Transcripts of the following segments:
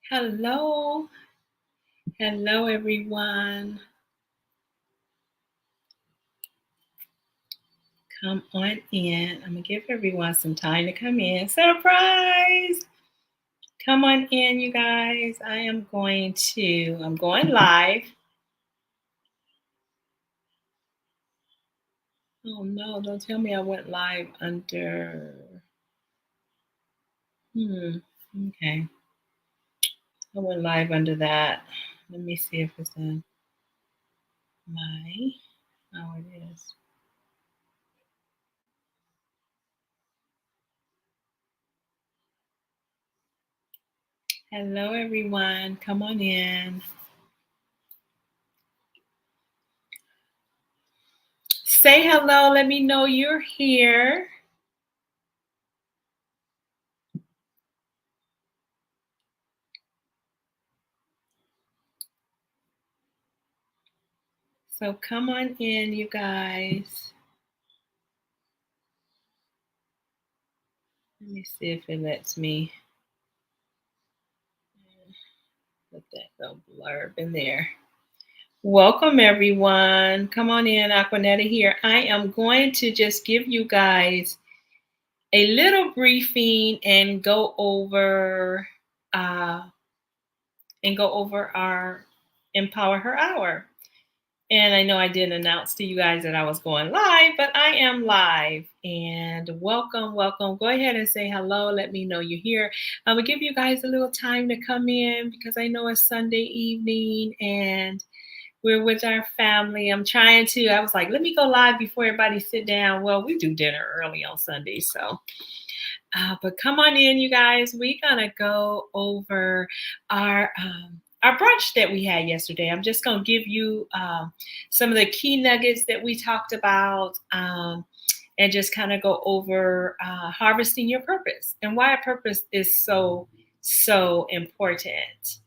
Hello. Hello, everyone. Come on in. I'm going to give everyone some time to come in. Surprise! Come on in, you guys. I'm going live. Oh, no, don't tell me I went live under. Okay. I went live under that. Let me see if it's in my. Oh, it is. Hello, everyone. Come on in. Say hello. Let me know you're here. So come on in, you guys. Let me see if it lets me put that little blurb in there. Welcome, everyone. Come on in, Aquanetta here. I am going to just give you guys a little briefing and uh, go over our Empower Her Hour. And I know I didn't announce to you guys that I was going live, but I am live. And welcome, welcome. Go ahead and say hello. Let me know you're here. I'm going to give you guys a little time to come in because I know it's Sunday evening and we're with our family. I was like, let me go live before everybody sit down. Well, we do dinner early on Sunday, so. But come on in, you guys. We're going to go over our brunch that we had yesterday. I'm just going to give you some of the key nuggets that we talked about and just kind of go over harvesting your purpose and why a purpose is so, so important.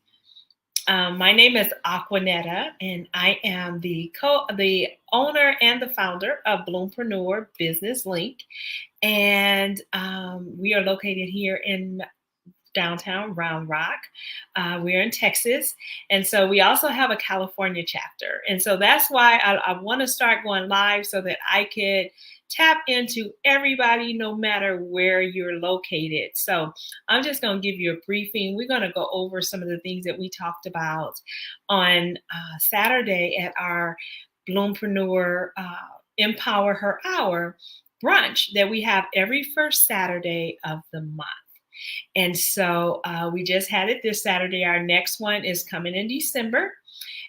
My name is Aquanetta, and I am the owner and the founder of Bloompreneur Business Link. And we are located here in downtown Round Rock. We're in Texas. And so we also have a California chapter. And so that's why I want to start going live so that I could tap into everybody, no matter where you're located. So I'm just going to give you a briefing. We're going to go over some of the things that we talked about on Saturday at our Bloompreneur Empower Her Hour brunch that we have every first Saturday of the month. And so we just had it this Saturday. Our next one is coming in December.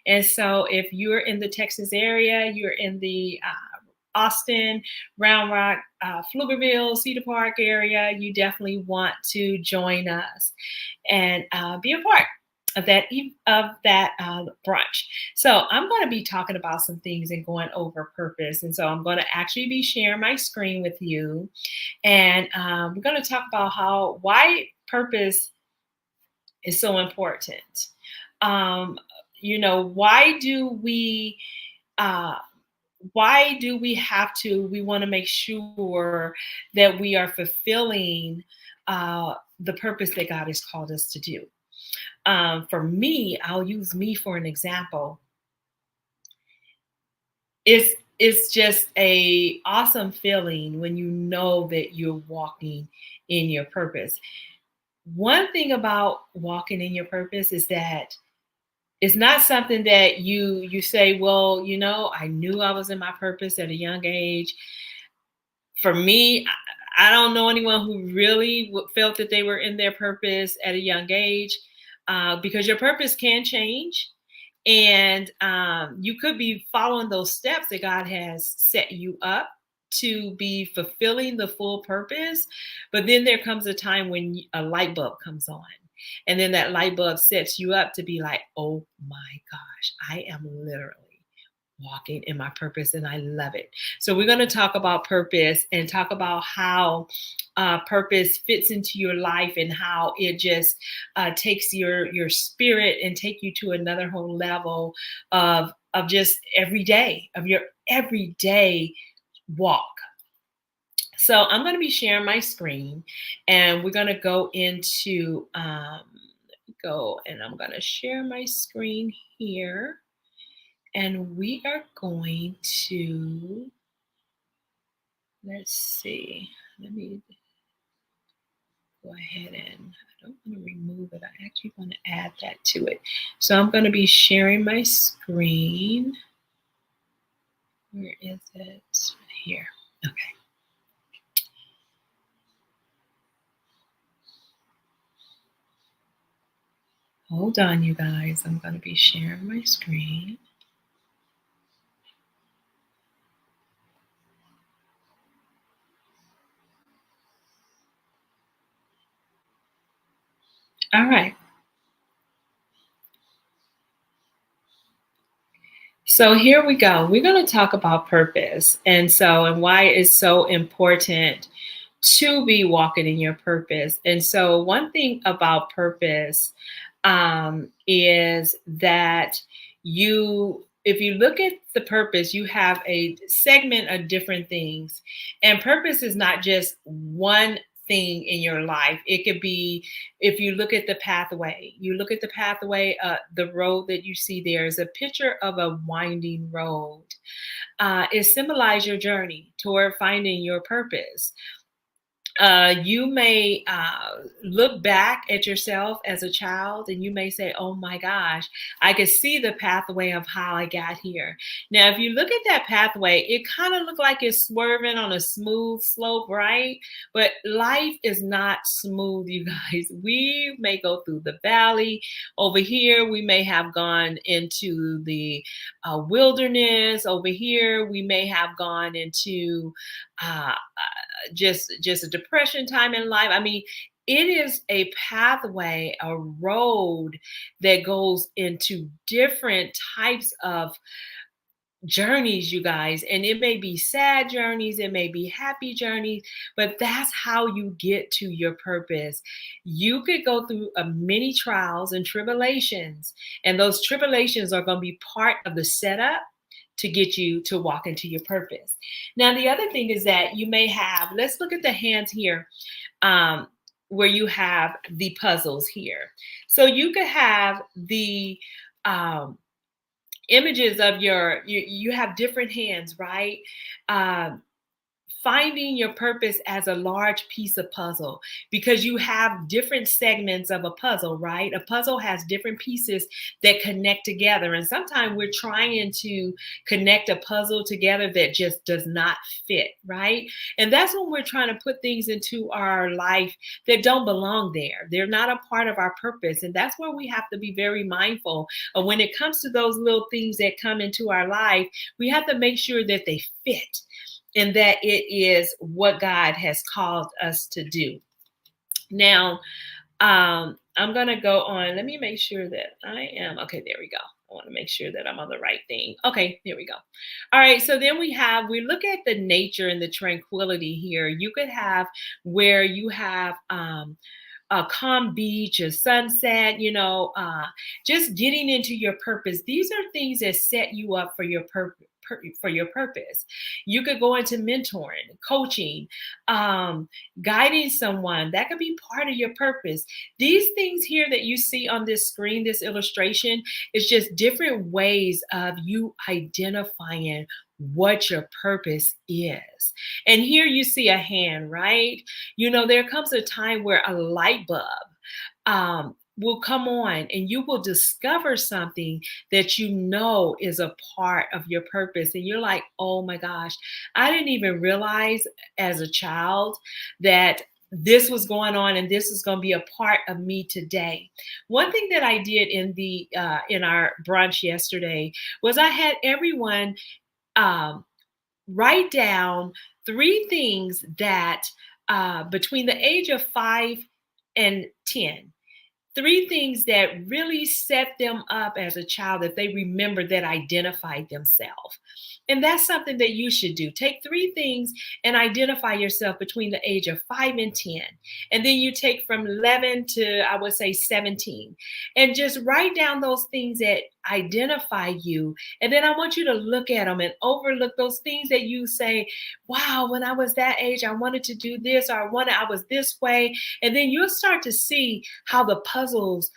And so if you're in the Texas area, you're in the Austin, Round Rock, Pflugerville, Cedar Park area, you definitely want to join us and be a part of that brunch. So I'm going to be talking about some things and going over purpose. And so I'm going to actually be sharing my screen with you. And we're going to talk about why purpose is so important. Why do we we want to make sure that we are fulfilling the purpose that God has called us to do. For me, I'll use me for an example. It's just a awesome feeling when you know that you're walking in your purpose. One thing about walking in your purpose is that it's not something that you say, well, I knew I was in my purpose at a young age. For me, I don't know anyone who really felt that they were in their purpose at a young age, because your purpose can change. And you could be following those steps that God has set you up to be fulfilling the full purpose. But then there comes a time when a light bulb comes on. And then that light bulb sets you up to be like, oh my gosh, I am literally walking in my purpose and I love it. So we're going to talk about purpose and talk about how purpose fits into your life and how it just takes your spirit and take you to another whole level of just your everyday walk. So I'm going to be sharing my screen and we're going to go into go and I'm going to share my screen here. And we are going to, let's see, let me go ahead and, I don't want to remove it. I actually want to add that to it. So I'm going to be sharing my screen. Where is it? Here. Okay. Hold on, you guys. I'm going to be sharing my screen. All right. So here we go. We're going to talk about purpose and why it's so important to be walking in your purpose. And so one thing about purpose is that if you look at the purpose, you have a segment of different things. And purpose is not just one thing in your life. It could be, if you look at the pathway, the road that you see there is a picture of a winding road. It symbolizes your journey toward finding your purpose. You may look back at yourself as a child and you may say, oh my gosh, I could see the pathway of how I got here. Now, if you look at that pathway, it kind of looked like it's swerving on a smooth slope, right? But life is not smooth, you guys. We may go through the valley. Over here, we may have gone into the wilderness. Over here, we may have gone into just a depression time in life. I mean, it is a pathway, a road that goes into different types of journeys, you guys. And it may be sad journeys, it may be happy journeys, but that's how you get to your purpose. You could go through many trials and tribulations, and those tribulations are going to be part of the setup to get you to walk into your purpose. Now, the other thing is that you may have, let's look at the hands here, where you have the puzzles here. So you could have the images of you have different hands, right? Finding your purpose as a large piece of puzzle, because you have different segments of a puzzle, right? A puzzle has different pieces that connect together. And sometimes we're trying to connect a puzzle together that just does not fit, right? And that's when we're trying to put things into our life that don't belong there. They're not a part of our purpose. And that's where we have to be very mindful of when it comes to those little things that come into our life. We have to make sure that they fit and that it is what God has called us to do. Now, I'm going to go on. Let me make sure that I am. Okay, there we go. I want to make sure that I'm on the right thing. Okay, there we go. All right, so then we look at the nature and the tranquility here. You could have where you have a calm beach, a sunset, just getting into your purpose. These are things that set you up for your purpose. You could go into mentoring, coaching, guiding someone. That could be part of your purpose. These things here that you see on this screen, this illustration, is just different ways of you identifying what your purpose is. And here you see a hand, right? There comes a time where a light bulb will come on and you will discover something that is a part of your purpose. And you're like, oh my gosh, I didn't even realize as a child that this was going on and this is going to be a part of me today. One thing that I did in our brunch yesterday was I had everyone write down 3 things that between the age of 5 and 10, 3 things that really set them up as a child that they remember that identified themselves. And that's something that you should do. Take 3 things and identify yourself between the age of 5 and 10. And then you take from 11 to, I would say, 17. And just write down those things that identify you. And then I want you to look at them and overlook those things that you say, wow, when I was that age, I wanted to do this, or I was this way. And then you'll start to see how the puzzles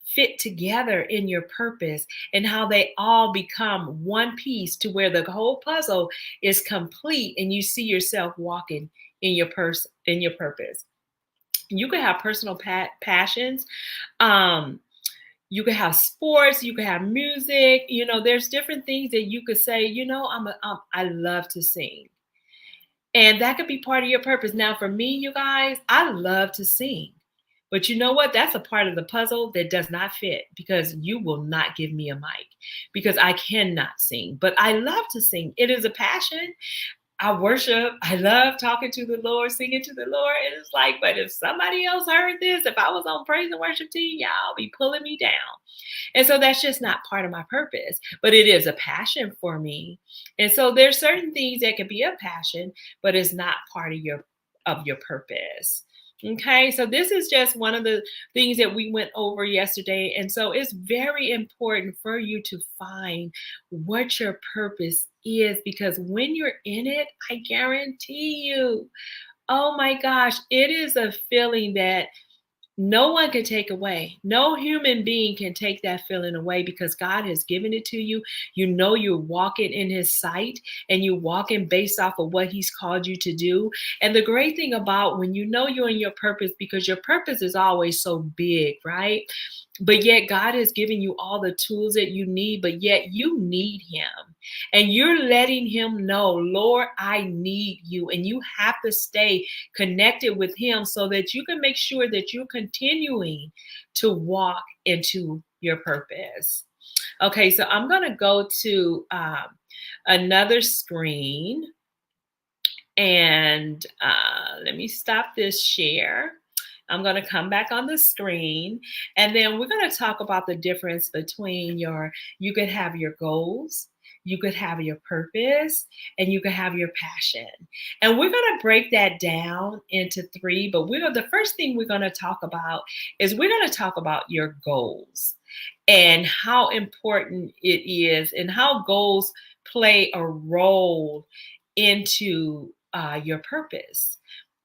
fit together in your purpose and how they all become one piece to where the whole puzzle is complete and you see yourself walking in your purpose. You can have personal passions. Um, you could have sports, you could have music. There's different things that you could say. I love to sing, and that could be part of your purpose. Now, for me, you guys, I love to sing. But you know what? That's a part of the puzzle that does not fit because you will not give me a mic because I cannot sing. But I love to sing. It is a passion. I worship. I love talking to the Lord, singing to the Lord. And it's like, but if somebody else heard this, if I was on praise and worship team, y'all be pulling me down. And so that's just not part of my purpose, but it is a passion for me. And so there's certain things that can be a passion, but it's not part of your purpose. Okay, so this is just one of the things that we went over yesterday. And so it's very important for you to find what your purpose is because when you're in it, I guarantee you, oh my gosh, it is a feeling that no one can take away. No human being can take that feeling away because God has given it to you. You're walking in his sight and you're walking based off of what he's called you to do. And the great thing about when you know you're in your purpose, because your purpose is always so big, right? But yet God has given you all the tools that you need, but yet you need him. And you're letting him know, Lord, I need you. And you have to stay connected with him so that you can make sure that you're continuing to walk into your purpose. Okay, so I'm going to go to another screen and let me stop this share. I'm going to come back on the screen and then we're going to talk about the difference between you could have your goals, you could have your purpose, and you could have your passion. And we're going to break that down into three, but the first thing we're going to talk about is we're going to talk about your goals and how important it is and how goals play a role into your purpose.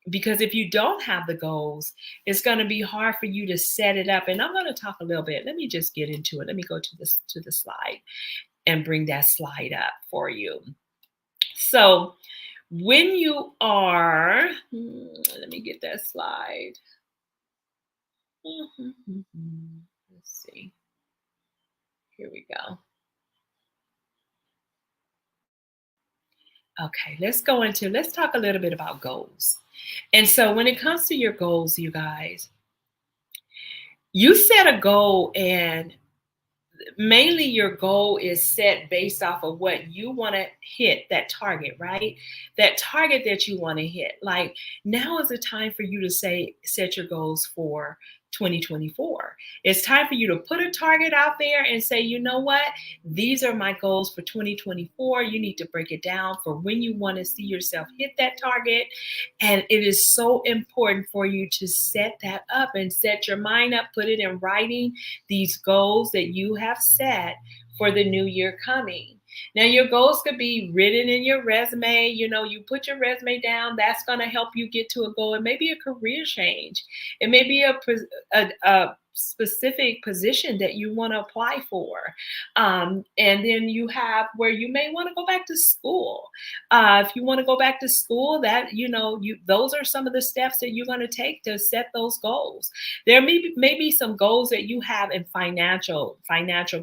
Because if you don't have the goals, it's going to be hard for you to set it up. And I'm going to talk a little bit. Let me just get into it. Let me go to the slide and bring that slide up for you. So when you are, let me get that slide. Let's see. Here we go. Okay, let's talk a little bit about goals. And so when it comes to your goals, you guys, you set a goal and mainly your goal is set based off of what you want to hit, that target, right? That target that you want to hit. Like now is the time for you to set your goals for 2024. It's time for you to put a target out there and say, you know what? These are my goals for 2024. You need to break it down for when you want to see yourself hit that target. And it is so important for you to set that up and set your mind up, put it in writing, these goals that you have set for the new year coming. Now, your goals could be written in your resume. You put your resume down. That's going to help you get to a goal. It may be a career change. It may be a specific position that you want to apply for. And then you have where you may want to go back to school. If you want to go back to school, that, those are some of the steps that you're going to take to set those goals. There may be some goals that you have in financial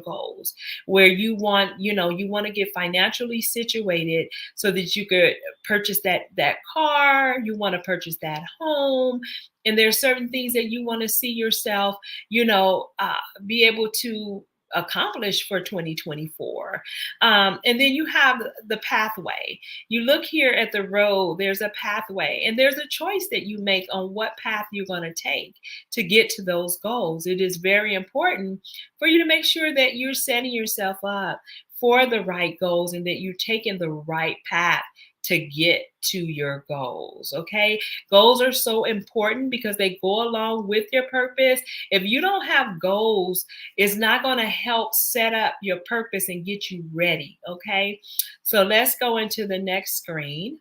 goals where you want to get financially situated so that you could purchase that car, you want to purchase that home. And there's certain things that you want to see yourself, be able to accomplish for 2024. And then you have the pathway. You look here at the road, there's a pathway, and there's a choice that you make on what path you're going to take to get to those goals. It is very important for you to make sure that you're setting yourself up for the right goals and that you're taking the right path to get to your goals. Okay. Goals are so important because they go along with your purpose. If you don't have goals, it's not going to help set up your purpose and get you ready. Okay. So let's go into the next screen.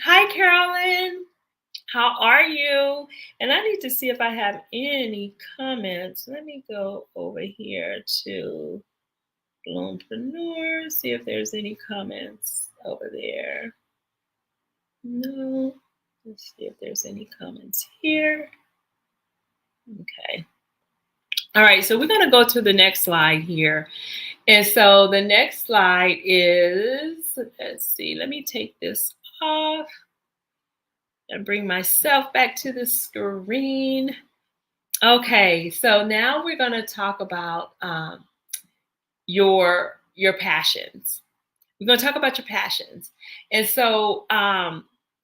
Hi, Carolyn. How are you? And I need to see if I have any comments. Let me go over here to Bloompreneur, see if there's any comments over there. No. Let's see if there's any comments here. Okay. All right, so we're going to go to the next slide here. And so the next slide is, let's see, let me take this off and bring myself back to the screen. Okay, so now we're going to talk about your passions. We're going to talk about your passions. And so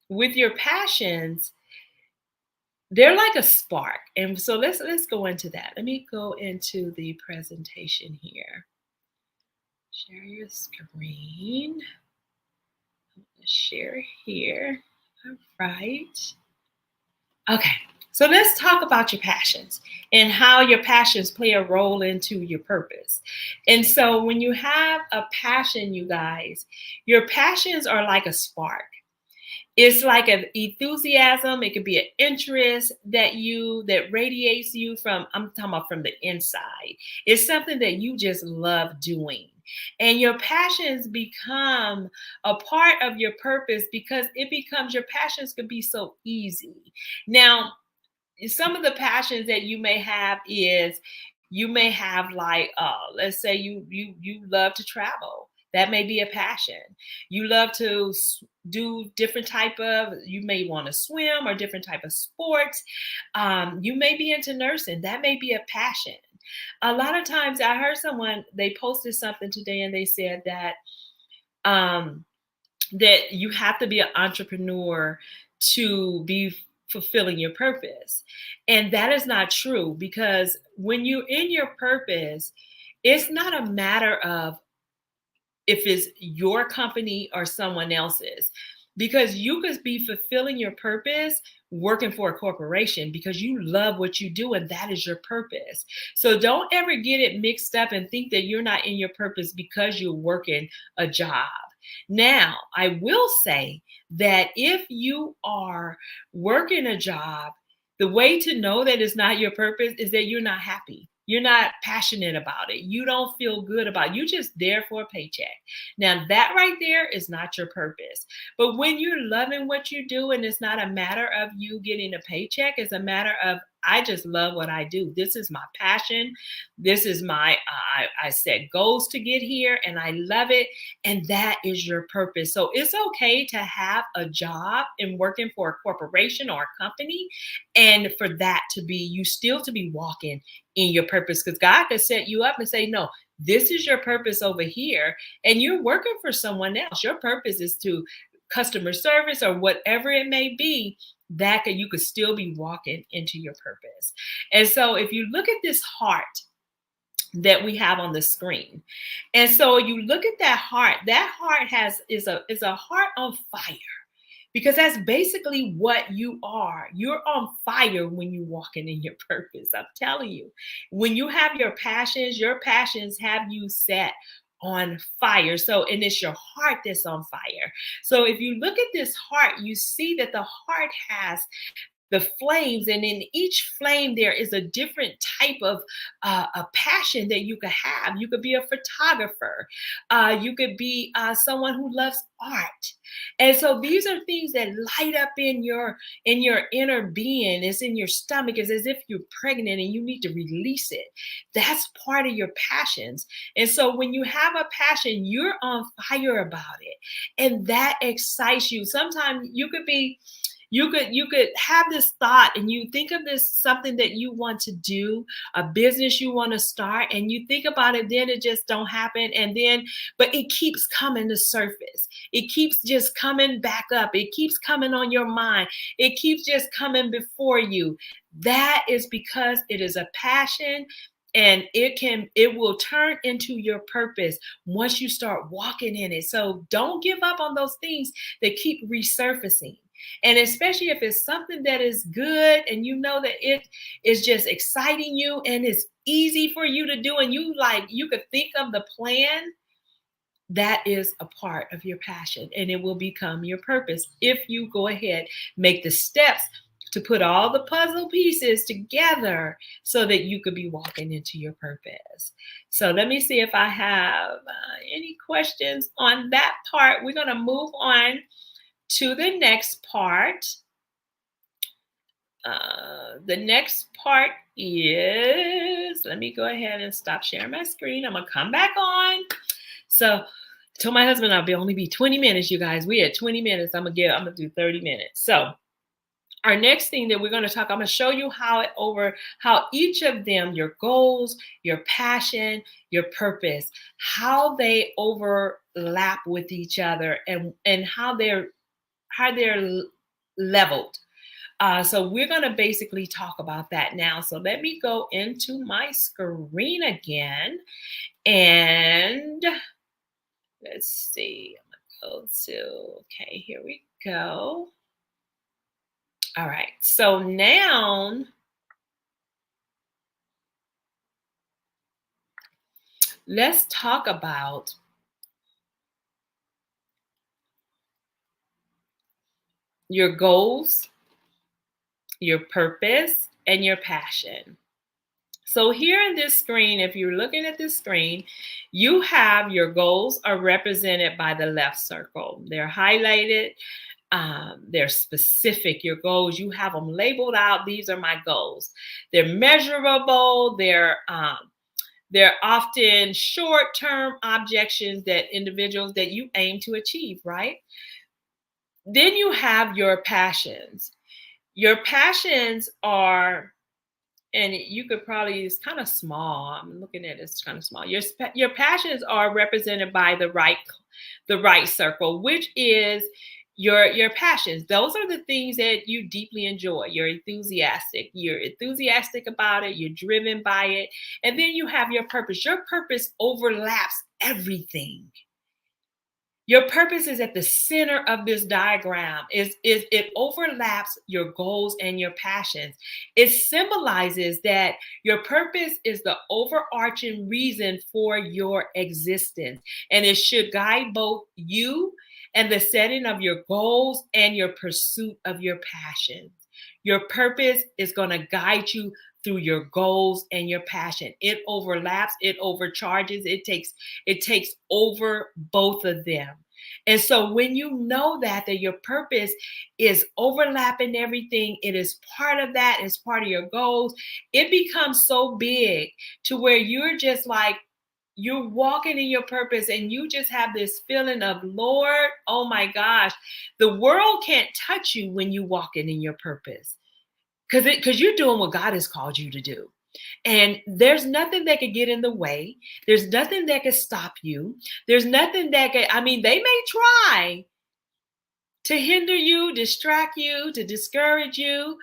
with your passions, they're like a spark. And so let's go into that. Let me go into the presentation here. Share your screen. Share here. All right. Okay. So let's talk about your passions and how your passions play a role into your purpose. And so when you have a passion, you guys, your passions are like a spark. It's like an enthusiasm. It could be an interest that radiates you from, I'm talking about from the inside. It's something that you just love doing. And your passions become a part of your purpose because your passions could be so easy. Now, some of the passions that you may have is you may have like let's say you love to travel. That may be a passion. You love to do different type of, you may want to swim or different type of sports. You may be into nursing. That may be a passion. A lot of times I heard someone, they posted something today and they said that um that you have to be an entrepreneur to be fulfilling your purpose. And that is not true, because when you're in your purpose, it's not a matter of if it's your company or someone else's, because you could be fulfilling your purpose working for a corporation because you love what you do and that is your purpose. So don't ever get it mixed up and think that you're not in your purpose because you're working a job. Now, I will say that if you are working a job, the way to know that it's not your purpose is that you're not happy. You're not passionate about it. You don't feel good about it. You're just there for a paycheck. Now, that right there is not your purpose. But when you're loving what you do, and it's not a matter of you getting a paycheck, it's a matter of, I just love what I do. This is my passion. This is I set goals to get here and I love it. And that is your purpose. So it's okay to have a job and working for a corporation or a company. And for that to be, you still to be walking in your purpose, because God could set you up and say, no, this is your purpose over here. And you're working for someone else. Your purpose is to customer service or whatever it may be, that you could still be walking into your purpose. And so if you look at this heart that we have on the screen, and so you look at that heart is a heart on fire, because that's basically what you are. You're on fire when you're walking in your purpose. I'm telling you, when you have your passions have you set on fire. So, and it's your heart that's on fire. So if you look at this heart, you see that the heart has the flames, and in each flame there is a different type of a passion that you could have. You could be a photographer, you could be someone who loves art. And so these are things that light up in your inner being. It's in your stomach. It's as if you're pregnant and you need to release it. That's part of your passions. And so when you have a passion, you're on fire about it, and that excites you. Sometimes you could have this thought and you think of this something that you want to do, a business you want to start, and you think about it, then it just don't happen. And then, but it keeps coming to surface. It keeps just coming back up. It keeps coming on your mind. It keeps just coming before you. That is because it is a passion, and it will turn into your purpose once you start walking in it. So don't give up on those things that keep resurfacing. And especially if it's something that is good and you know that it is just exciting you and it's easy for you to do, and you could think of the plan, that is a part of your passion, and it will become your purpose if you go ahead, make the steps to put all the puzzle pieces together so that you could be walking into your purpose. So let me see if I have any questions on that part. We're going to move on to the next part. The next part is, let me go ahead and stop sharing my screen. I'm going to come back on. So I told my husband I'll only be 20 minutes, you guys. We at 20 minutes. I'm gonna do 30 minutes. So our next thing that we're going to talk, I'm going to show you how each of them, your goals, your passion, your purpose, how they overlap with each other, and how they're leveled. So we're going to basically talk about that now. So let me go into my screen again, and let's see. I'm going to go to, okay, here we go. All right. So now let's talk about your goals, your purpose, and your passion. So here in this screen, if you're looking at this screen, you have your goals are represented by the left circle. They're highlighted. They're specific. Your goals, you have them labeled out. These are my goals. They're measurable. They're often short-term objections that individuals that you aim to achieve, right? Then you have your passions. Your passions are, and you could probably, it's kind of small. I'm looking at it, it's kind of small. Your passions are represented by the right circle, which is your passions. Those are the things that you deeply enjoy. You're enthusiastic about it, you're driven by it. And then you have your purpose. Your purpose overlaps everything. Your purpose is at the center of this diagram. It overlaps your goals and your passions. It symbolizes that your purpose is the overarching reason for your existence, and it should guide both you and the setting of your goals and your pursuit of your passions. Your purpose is going to guide you through your goals and your passion. It overlaps, it overcharges, it takes over both of them. And so when you know that your purpose is overlapping everything, it is part of that, it's part of your goals, it becomes so big to where you're just like, you're walking in your purpose and you just have this feeling of, Lord, oh my gosh, the world can't touch you when you walking in your purpose. Because you're doing what God has called you to do. And there's nothing that could get in the way. There's nothing that could stop you. There's nothing that could, they may try to hinder you, distract you, to discourage you,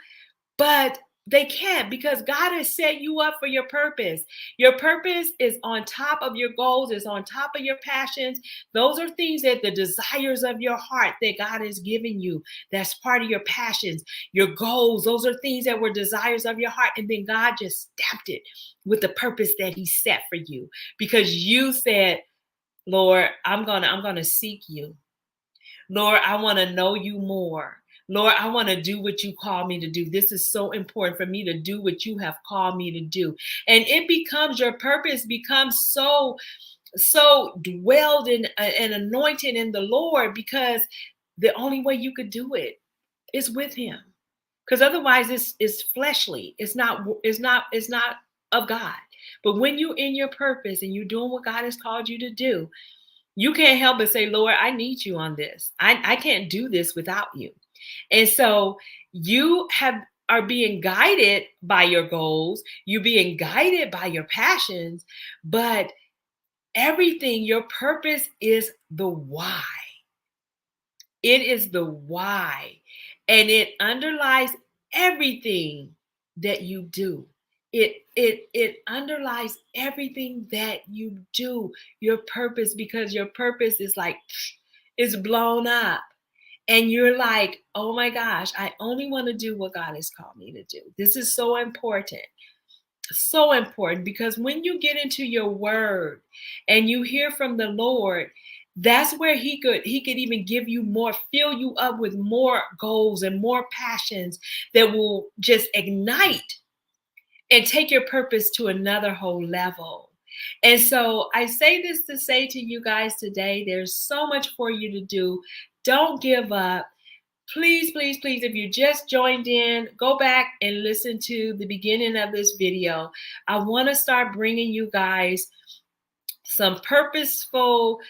but they can't, because God has set you up for your purpose. Your purpose is on top of your goals, is on top of your passions. Those are things that the desires of your heart that God has given you. That's part of your passions, your goals. Those are things that were desires of your heart. And then God just stamped it with the purpose that he set for you, because you said, Lord, I'm gonna seek you. Lord, I want to know you more. Lord, I want to do what you call me to do. This is so important for me to do what you have called me to do. And it becomes, your purpose becomes so dwelled in and anointed in the Lord, because the only way you could do it is with him. Because otherwise it's fleshly. It's not of God. But when you're in your purpose and you're doing what God has called you to do, you can't help but say, Lord, I need you on this. I can't do this without you. And so you are being guided by your goals. You're being guided by your passions, but everything, your purpose is the why. It is the why. And it underlies everything that you do. It underlies everything that you do, your purpose, because your purpose is like, it's blown up. And you're like, oh my gosh, I only want to do what God has called me to do. This is so important. So important, because when you get into your word and you hear from the Lord, That's where he could even give you more, fill you up with more goals and more passions that will just ignite and take your purpose to another whole level. And so I say this to say to you guys today, there's so much for you to do. Don't give up. Please, please, please, if you just joined in, go back and listen to the beginning of this video. I want to start bringing you guys some purposeful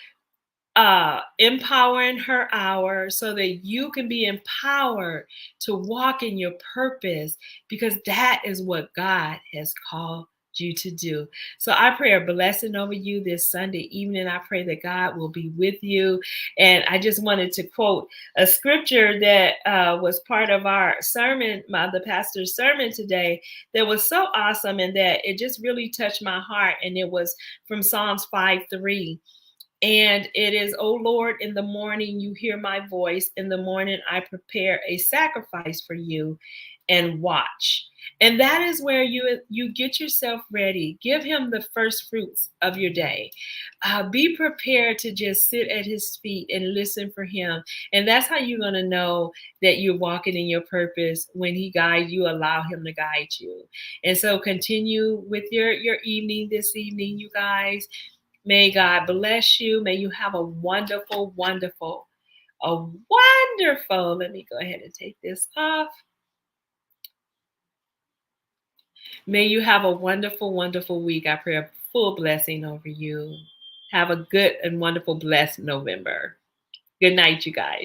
empowering her hour so that you can be empowered to walk in your purpose, because that is what God has called you to do. So I pray a blessing over you this Sunday evening. I pray that God will be with you. And I just wanted to quote a scripture that was part of our sermon, the pastor's sermon today, that was so awesome and that it just really touched my heart. And it was from Psalms 5:3. And it is, "O Lord, in the morning you hear my voice. In the morning I prepare a sacrifice for you and watch." And that is where you get yourself ready. Give him the first fruits of your day. Be prepared to just sit at his feet and listen for him. And that's how you're going to know that you're walking in your purpose. When he guides you, allow him to guide you. And so continue with your evening this evening, you guys. May God bless you. May you have a wonderful, wonderful, let me go ahead and take this off. May you have a wonderful, wonderful week. I pray a full blessing over you. Have a good and wonderful, blessed November. Good night, you guys.